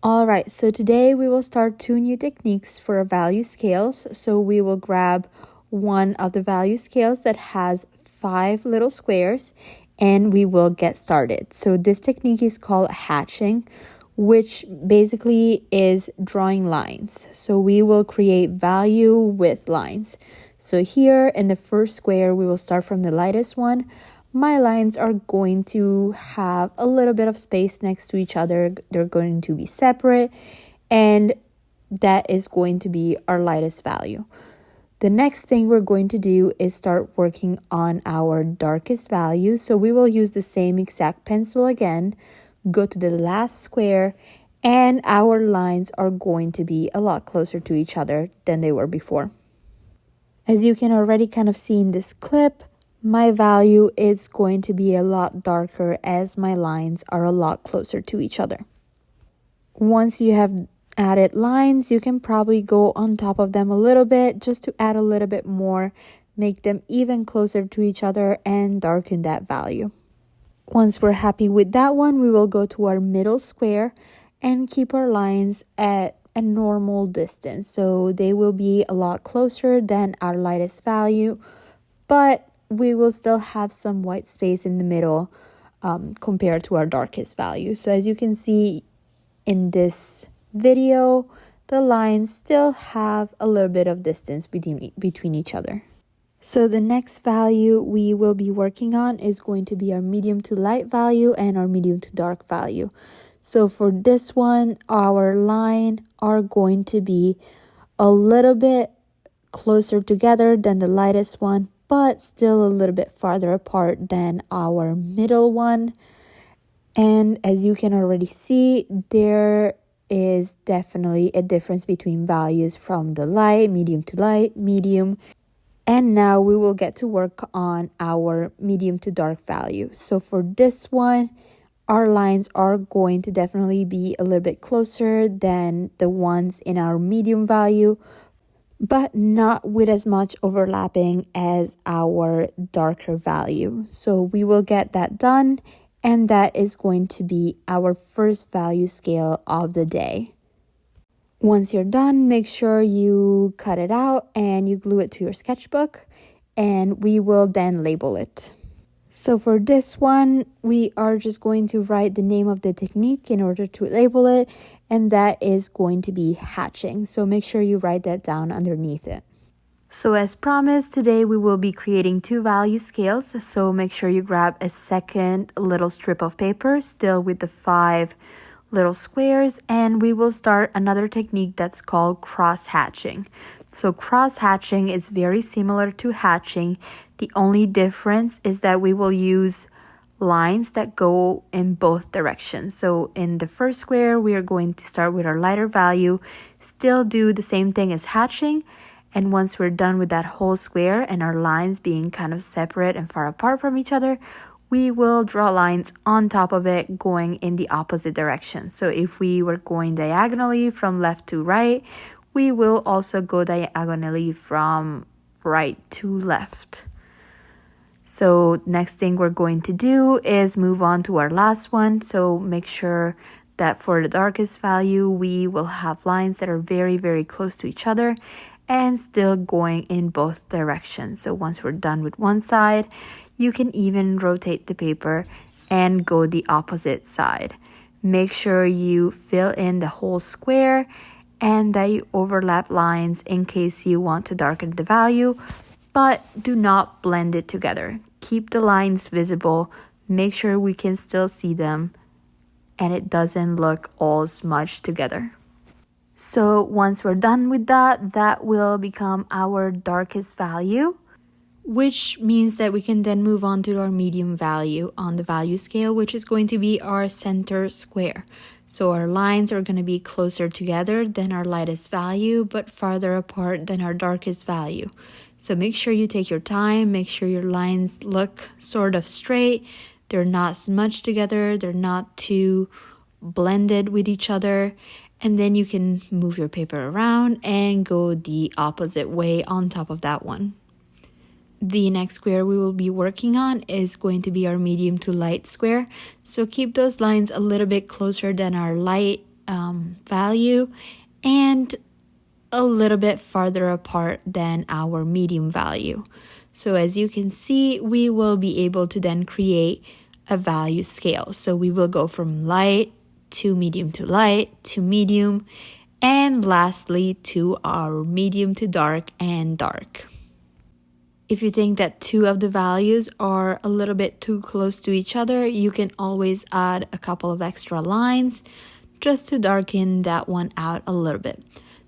All right, so today we will start two new techniques for our value scales. So we will grab one of the value scales that has 5 little squares and we will get started. So this technique is called hatching, which basically is drawing lines. So we will create value with lines. So here in the first square, we will start from the lightest one. My lines are going to have a little bit of space next to each other. They're going to be separate, and that is going to be our lightest value. The next thing we're going to do is start working on our darkest value. So we will use the same exact pencil again, go to the last square, and our lines are going to be a lot closer to each other than they were before. As you can already kind of see in this clip, my value is going to be a lot darker as my lines are a lot closer to each other. Once you have added lines, you can probably go on top of them a little bit just to add a little bit more, make them even closer to each other and darken that value. Once we're happy with that one, we will go to our middle square and keep our lines at a normal distance. So they will be a lot closer than our lightest value, but we will still have some white space in the middle compared to our darkest value. So as you can see in this video, the lines still have a little bit of distance between each other. So the next value we will be working on is going to be our medium to light value and our medium to dark value. So for this one, our line are going to be a little bit closer together than the lightest one, but still a little bit farther apart than our middle one. And as you can already see, there is definitely a difference between values from the light, medium. And now we will get to work on our medium to dark value. So for this one, our lines are going to definitely be a little bit closer than the ones in our medium value, but not with as much overlapping as our darker value. So we will get that done, and that is going to be our first value scale of the day. Once you're done, make sure you cut it out and you glue it to your sketchbook, and we will then label it. So for this one, we are just going to write the name of the technique in order to label it, and that is going to be hatching. So make sure you write that down underneath it. So as promised, today we will be creating two value scales. So make sure you grab a second little strip of paper, still with the 5 little squares, and we will start another technique that's called cross hatching. So cross hatching is very similar to hatching. The only difference is that we will use lines that go in both directions. So in the first square, we are going to start with our lighter value, still do the same thing as hatching. And once we're done with that whole square and our lines being kind of separate and far apart from each other, we will draw lines on top of it going in the opposite direction. So if we were going diagonally from left to right, we will also go diagonally from right to left. So next thing we're going to do is move on to our last one. So make sure that for the darkest value, we will have lines that are very, very close to each other and still going in both directions. So once we're done with one side, you can even rotate the paper and go the opposite side. Make sure you fill in the whole square and that you overlap lines in case you want to darken the value, but do not blend it together. Keep the lines visible, make sure we can still see them, and it doesn't look all smudged together. So once we're done with that, that will become our darkest value, which means that we can then move on to our medium value on the value scale, which is going to be our center square. So our lines are going to be closer together than our lightest value, but farther apart than our darkest value. So make sure you take your time, make sure your lines look sort of straight. They're not smudged together, they're not too blended with each other. And then you can move your paper around and go the opposite way on top of that one. The next square we will be working on is going to be our medium to light square. So keep those lines a little bit closer than our light value and a little bit farther apart than our medium value. So as you can see, we will be able to then create a value scale. So we will go from light to medium to light to medium, and lastly to our medium to dark and dark. If you think that two of the values are a little bit too close to each other, you can always add a couple of extra lines just to darken that one out a little bit.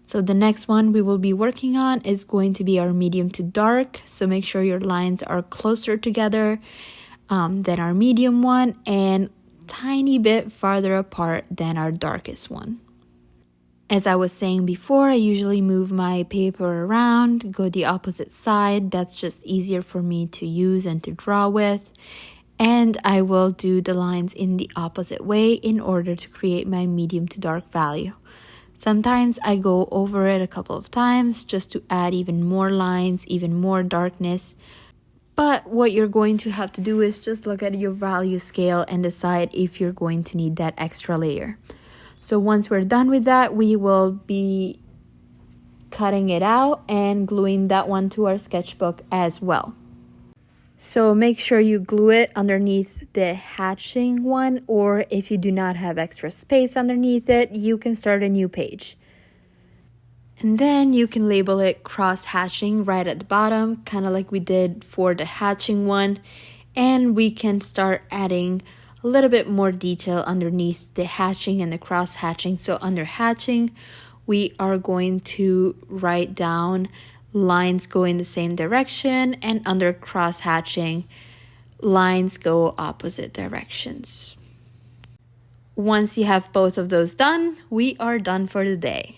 So the next one we will be working on is going to be our medium to dark. So make sure your lines are closer together than our medium one and tiny bit farther apart than our darkest one. As I was saying before, I usually move my paper around, go the opposite side. That's just easier for me to use and to draw with. And I will do the lines in the opposite way in order to create my medium to dark value. Sometimes I go over it a couple of times just to add even more lines, even more darkness. But what you're going to have to do is just look at your value scale and decide if you're going to need that extra layer. So once we're done with that, we will be cutting it out and gluing that one to our sketchbook as well. So make sure you glue it underneath the hatching one, or if you do not have extra space underneath it, you can start a new page. And then you can label it cross hatching right at the bottom, kind of like we did for the hatching one. And we can start adding a little bit more detail underneath the hatching and the cross hatching. So under hatching, we are going to write down lines go in the same direction, and under cross hatching, lines go opposite directions. Once you have both of those done, we are done for the day.